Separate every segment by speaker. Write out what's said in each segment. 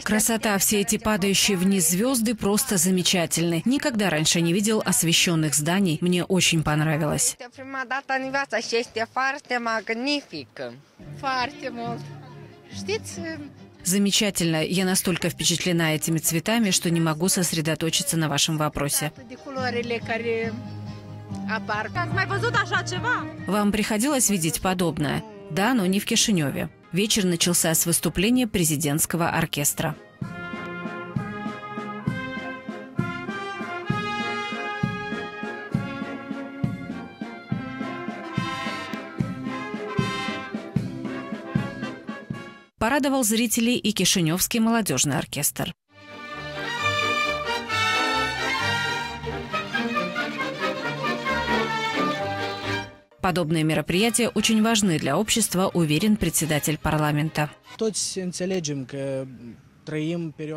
Speaker 1: Красота, все эти падающие вниз звезды просто замечательны. Никогда раньше не видел освещенных зданий. Мне очень понравилось. Замечательно. Я настолько впечатлена этими цветами, что не могу сосредоточиться на вашем вопросе. Вам приходилось видеть подобное? Да, но не в Кишиневе. Вечер начался с выступления президентского оркестра. Порадовал зрителей и Кишиневский молодежный оркестр. Подобные мероприятия очень важны для общества, уверен председатель парламента.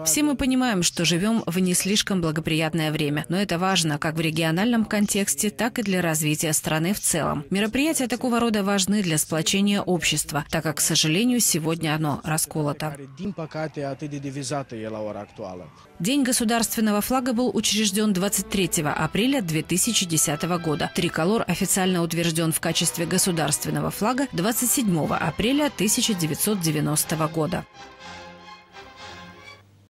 Speaker 1: Все мы понимаем, что живем в не слишком благоприятное время, но это важно как в региональном контексте, так и для развития страны в целом. Мероприятия такого рода важны для сплочения общества, так как, к сожалению, сегодня оно расколото. День государственного флага был учрежден 23 апреля 2010 года. Триколор официально утвержден в качестве государственного флага 27 апреля 1990 года.